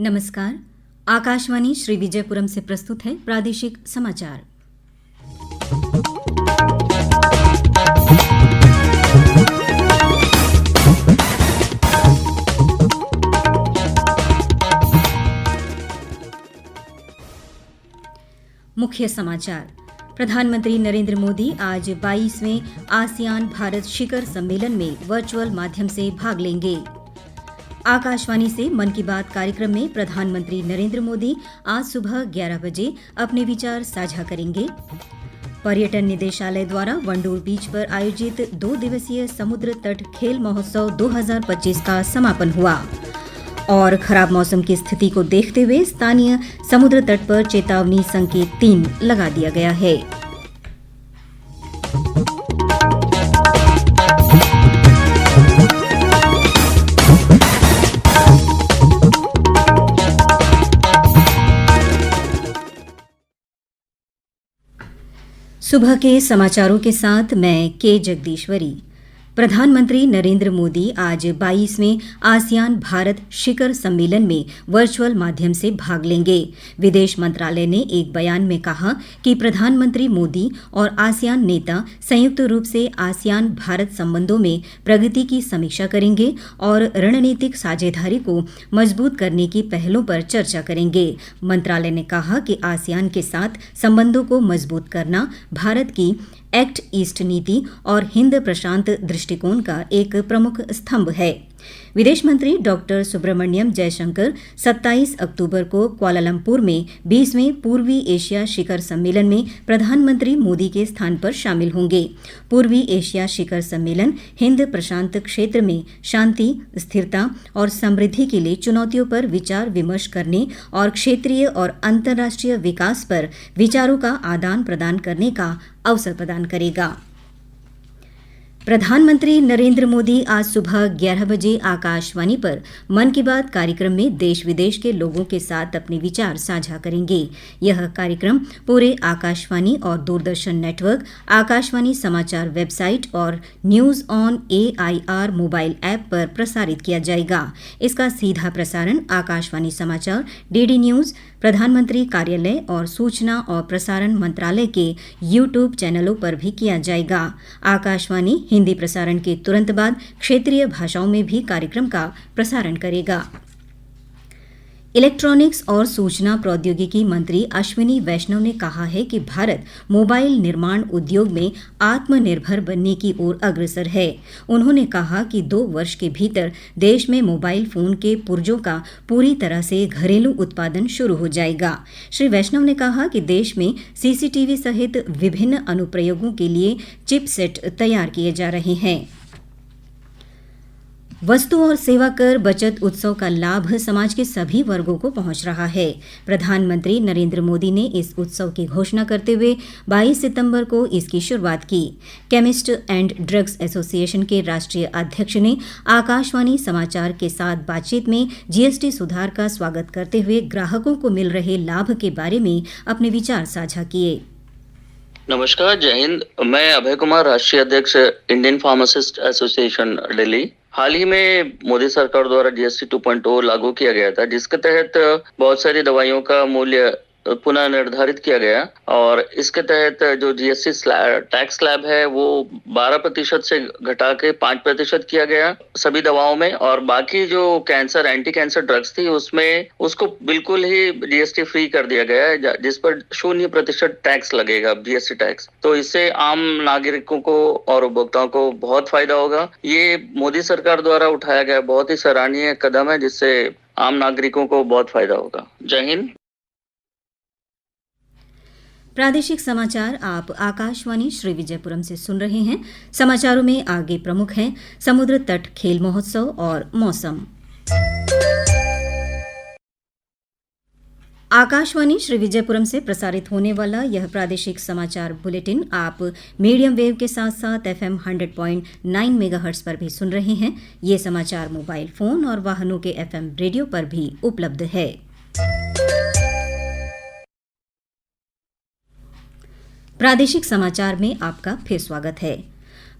नमस्कार। आकाशवाणी श्री विजयपुरम से प्रस्तुत है प्रादेशिक समाचार। मुख्य समाचार। प्रधानमंत्री नरेंद्र मोदी आज 22वें आसियान भारत शिखर सम्मेलन में वर्चुअल माध्यम से भाग लेंगे। आकाशवाणी से मन की बात कार्यक्रम में प्रधानमंत्री नरेंद्र मोदी आज सुबह 11 बजे अपने विचार साझा करेंगे। पर्यटन निदेशालय द्वारा वंडूर बीच पर आयोजित 2 दिवसीय समुद्र तट खेल महोत्सव 2025 का समापन हुआ और खराब मौसम की स्थिति को देखते हुए स्थानीय समुद्र तट पर चेतावनी संकेत 3 लगा दिया गया है। सुबह के समाचारों के साथ मैं के जगदीश्वरी। प्रधानमंत्री नरेंद्र मोदी आज 22वें आसियान भारत शिखर सम्मेलन में वर्चुअल माध्यम से भाग लेंगे। विदेश मंत्रालय ने एक बयान में कहा कि प्रधानमंत्री मोदी और आसियान नेता संयुक्त रूप से आसियान भारत संबंधों में प्रगति की समीक्षा करेंगे और रणनीतिक साझेदारी को मजबूत करने की पहलों पर चर्चा करेंगे। मंत्रालय ने कहा कि आसियान के साथ संबंधों को मजबूत करना भारत की एक्ट ईस्ट नीति और हिंद प्रशांत दृष्टिकोण का एक प्रमुख स्तंभ है। विदेश मंत्री डॉक्टर सुब्रमण्यम जयशंकर 27 अक्टूबर को कुआलालंपुर में 20वें पूर्वी एशिया शिखर सम्मेलन में प्रधानमंत्री मोदी के स्थान पर शामिल होंगे। पूर्वी एशिया शिखर सम्मेलन हिंद प्रशांत क्षेत्र में शांति, स्थिरता और समृद्धि के लिए चुनौतियों पर विचार विमर्श करने और क्षेत्रीय और अंतर्राष्ट्रीय विकास पर विचारों का आदान प्रदान करने का अवसर प्रदान करेगा। प्रधानमंत्री नरेंद्र मोदी आज सुबह 11 बजे आकाशवाणी पर मन की बात कार्यक्रम में देश विदेश के लोगों के साथ अपने विचार साझा करेंगे। यह कार्यक्रम पूरे आकाशवाणी और दूरदर्शन नेटवर्क, आकाशवाणी समाचार वेबसाइट और news on AIR mobile app पर प्रसारित किया जाएगा। इसका सीधा प्रसारण आकाशवाणी समाचार, DD न्यूज, प्रधानमंत्री कार्यालय और सूचना और प्रसारण मंत्रालय के YouTube चैनलों पर भी किया जाएगा। आकाशवाणी हिंदी प्रसारण के तुरंत बाद क्षेत्रीय भाषाओं में भी कार्यक्रम का प्रसारण करेगा। इलेक्ट्रॉनिक्स और सूचना प्रौद्योगिकी मंत्री अश्विनी वैष्णव ने कहा है कि भारत मोबाइल निर्माण उद्योग में आत्मनिर्भर बनने की ओर अग्रसर है। उन्होंने कहा कि 2 वर्ष के भीतर देश में मोबाइल फोन के पुर्जों का पूरी तरह से घरेलू उत्पादन शुरू हो जाएगा। श्री वैष्णव ने कहा कि देश में CCTV सहित विभिन्न अनुप्रयोगों के लिए चिपसेट तैयार किए जा रहे हैं। वस्तु और सेवा कर बचत उत्सव का लाभ समाज के सभी वर्गों को पहुंच रहा है। प्रधानमंत्री नरेंद्र मोदी ने इस उत्सव की घोषणा करते हुए 22 सितंबर को इसकी शुरुआत की। केमिस्ट एंड ड्रग्स एसोसिएशन के राष्ट्रीय अध्यक्ष ने आकाशवाणी समाचार के साथ बातचीत में GST सुधार का स्वागत करते हुए ग्राहकों को मिल रहे लाभ के बारे में अपने विचार साझा किए। नमस्कार, जय हिंद। मैं अभय कुमार, राष्ट्रीय अध्यक्ष इंडियन फार्मासिस्ट एसोसिएशन दिल्ली। हाल ही में मोदी सरकार द्वारा GST 2.0 लागू किया गया था, जिसके तहत बहुत सारी दवाइयों का मूल्य पुनः निर्धारित किया गया और इसके तहत जो GST टैक्स स्लैब है वो 12% से घटा के 5% किया गया सभी दवाओं में, और बाकी जो कैंसर एंटी कैंसर ड्रग्स थी उसमें उसको बिल्कुल ही GST फ्री कर दिया गया है, जिस पर 0% टैक्स लगेगा, GST टैक्स। तो इससे आम नागरिकों को और उपभोक्ताओं को बहुत फायदा होगा। ये मोदी सरकार द्वारा उठाया गया बहुत ही सराहनीय कदम है, जिससे आम नागरिकों को बहुत फायदा होगा। जय हिंद। प्रादेशिक समाचार आप आकाशवाणी श्री विजयपुरम से सुन रहे हैं। समाचारों में आगे प्रमुख हैं समुद्र तट खेल महोत्सव और मौसम। आकाशवाणी श्री विजयपुरम से प्रसारित होने वाला यह प्रादेशिक समाचार बुलेटिन आप मीडियम वेव के साथ साथ FM 100.9 मेगाहर्ट्ज पर भी सुन रहे हैं। ये समाचार मोबाइल फोन और वाहनों के FM रेडियो पर भी उपलब्ध है। प्रादेशिक समाचार में आपका फिर स्वागत है।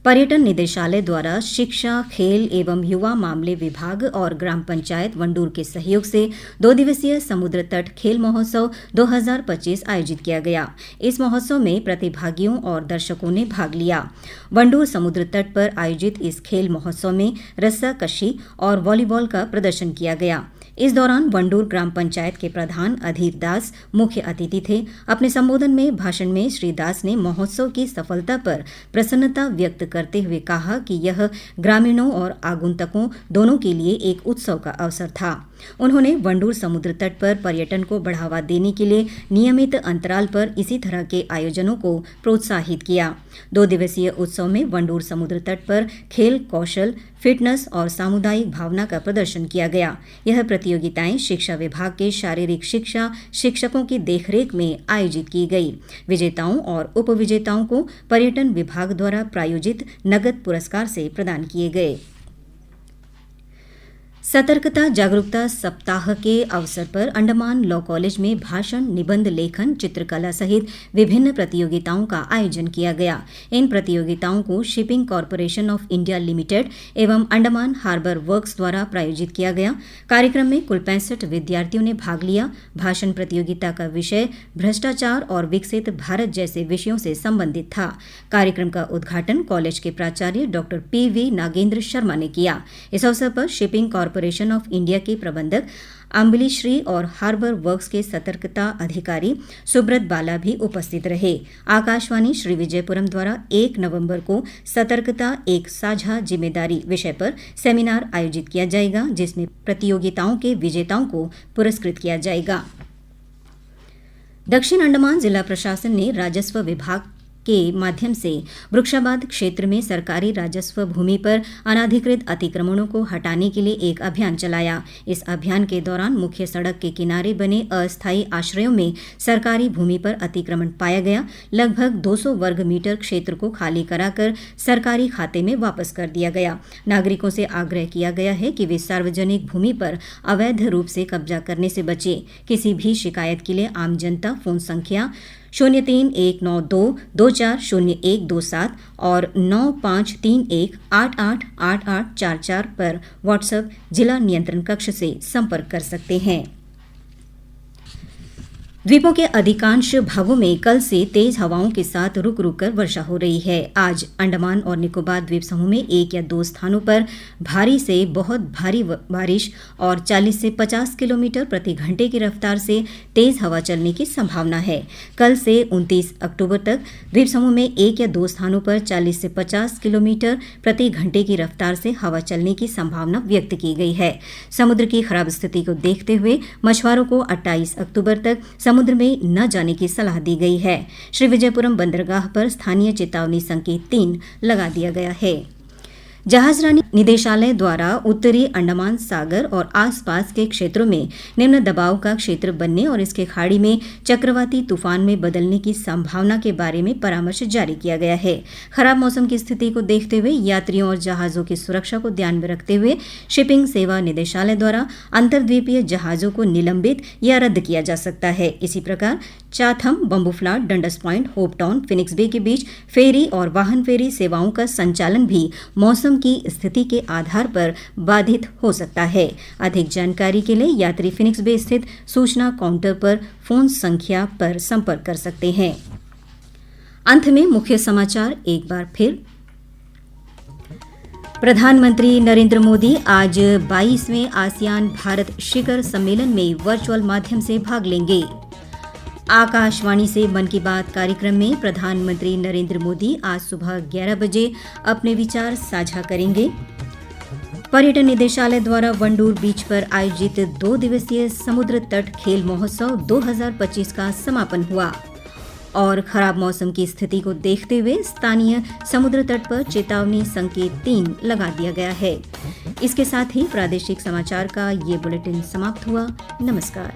पर्यटन निदेशालय द्वारा शिक्षा, खेल एवं युवा मामले विभाग और ग्राम पंचायत वंडूर के सहयोग से 2 दिवसीय समुद्र तट खेल महोत्सव 2025 आयोजित किया गया। इस महोत्सव में प्रतिभागियों और दर्शकों ने भाग लिया। वंडूर समुद्र तट पर आयोजित इस खेल महोत्सव में रस्साकशी और वॉलीबॉल का प्रदर्शन किया गया। इस दौरान वंडूर ग्राम पंचायत के प्रधान अधीर दास मुख्य अतिथि थे। अपने संबोधन में भाषण में श्री दास ने महोत्सव की सफलता पर प्रसन्नता व्यक्त करते हुए कहा कि यह ग्रामीणों और आगंतुकों दोनों के लिए एक उत्सव का अवसर था। उन्होंने वंडूर समुद्र तट पर पर्यटन को बढ़ावा देने के लिए नियमित अंतराल पर इसी तरह के आयोजनों को प्रोत्साहित किया। 2 दिवसीय उत्सव में वंडूर समुद्र तट पर खेल, कौशल, फिटनेस और सामुदायिक भावना का प्रदर्शन किया गया। यह प्रतियोगिताएं शिक्षा विभाग के शारीरिक शिक्षा शिक्षकों की देखरेख में आयोजित की गई। विजेताओं और उपविजेताओं को पर्यटन विभाग द्वारा प्रायोजित नगद पुरस्कार से प्रदान किए गए। सतर्कता जागरूकता सप्ताह के अवसर पर अंडमान लॉ कॉलेज में भाषण, निबंध लेखन, चित्रकला सहित विभिन्न प्रतियोगिताओं का आयोजन किया गया। इन प्रतियोगिताओं को shipping corporation of India limited एवं अंडमान हार्बर वर्क्स द्वारा प्रायोजित किया गया। कार्यक्रम में कुल 65 विद्यार्थियों ने भाग लिया। भाषण प्रतियोगिता का विषय भ्रष्टाचार और विकसित भारत जैसे विषयों से संबंधित था। कार्यक्रम का उद्घाटन कॉलेज के प्राचार्य डॉक्टर PV नागेंद्र शर्मा ने किया। इस अवसर पर शिपिंग कॉरपोरेशन ऑफ इंडिया के प्रबंधक अम्बलीश्री और हार्बर वर्क्स के सतर्कता अधिकारी सुब्रत बाला भी उपस्थित रहे। आकाशवाणी श्री विजयपुरम द्वारा 1 नवंबर को सतर्कता एक साझा जिम्मेदारी विषय पर सेमिनार आयोजित किया जाएगा, जिसमें प्रतियोगिताओं के विजेताओं को पुरस्कृत किया जाएगा। दक्षिण अंडमान जिला प्रशासन ने राजस्व विभाग के माध्यम से वृक्षाबाद क्षेत्र में सरकारी राजस्व भूमि पर अनाधिकृत अतिक्रमणों को हटाने के लिए एक अभियान चलाया। इस अभियान के दौरान मुख्य सड़क के किनारे बने अस्थायी आश्रयों में सरकारी भूमि पर अतिक्रमण पाया गया। लगभग 200 वर्ग मीटर क्षेत्र को खाली कराकर सरकारी खाते में वापस कर दिया गया। नागरिकों से आग्रह किया गया है कि वे सार्वजनिक भूमि पर अवैध रूप से कब्जा करने से बचे। किसी भी शिकायत के लिए आम जनता फोन संख्या 03-192-240127 और 9531888844 पर व्हाट्सएप जिला नियंत्रण कक्ष से संपर्क कर सकते हैं। द्वीपों के अधिकांश भागों में कल से तेज हवाओं के साथ रुक रुक कर वर्षा हो रही है। आज अंडमान और निकोबार द्वीप समूह में 1 या 2 स्थानों पर भारी से बहुत भारी बारिश और 40 से 50 किलोमीटर प्रति घंटे की रफ्तार से तेज हवा चलने की संभावना है। कल से 29 अक्टूबर तक द्वीप समूह में 1 या 2 स्थानों पर 40 से 50 किलोमीटर प्रति घंटे की रफ्तार से हवा चलने की संभावना व्यक्त की गई है। समुद्र की खराब स्थिति को देखते हुए मछुआरों को 28 अक्टूबर तक समुद्र में न जाने की सलाह दी गई है। श्री विजयपुरम बंदरगाह पर स्थानीय चेतावनी संकेत 3 लगा दिया गया है। जहाजरानी निदेशालय द्वारा उत्तरी अंडमान सागर और आसपास के क्षेत्रों में निम्न दबाव का क्षेत्र बनने और इसके खाड़ी में चक्रवाती तूफान में बदलने की संभावना के बारे में परामर्श जारी किया गया है। खराब मौसम की स्थिति को देखते हुए यात्रियों और जहाजों की सुरक्षा को ध्यान में रखते हुए शिपिंग सेवा निदेशालय द्वारा अंतर्द्वीपीय जहाजों को निलंबित या रद्द किया जा सकता है। इसी प्रकार चाथम, बम्बूफ्लाट, डंडस पॉइंट, होप टाउन, फिनिक्स बे के बीच फेरी और वाहन फेरी सेवाओं का संचालन भी मौसम की स्थिति के आधार पर बाधित हो सकता है। अधिक जानकारी के लिए यात्री फिनिक्स बे स्थित सूचना काउंटर पर फोन संख्या पर संपर्क कर सकते हैं। अंत में मुख्य समाचार एक बार फिर। प्रधानमंत्री नरेंद्र मोदी आज 22वें आसियान भारत शिखर सम्मेलन में वर्चुअल माध्यम से भाग लेंगे। आकाशवाणी से मन की बात कार्यक्रम में प्रधानमंत्री नरेंद्र मोदी आज सुबह 11 बजे अपने विचार साझा करेंगे। पर्यटन निदेशालय द्वारा वंडूर बीच पर आयोजित 2 दिवसीय समुद्र तट खेल महोत्सव 2025 का समापन हुआ। और खराब मौसम की स्थिति को देखते हुए स्थानीय समुद्र तट पर चेतावनी संकेत 3 लगा दिया गया है। इसके साथ ही प्रादेशिक समाचार का ये बुलेटिन समाप्त हुआ। नमस्कार।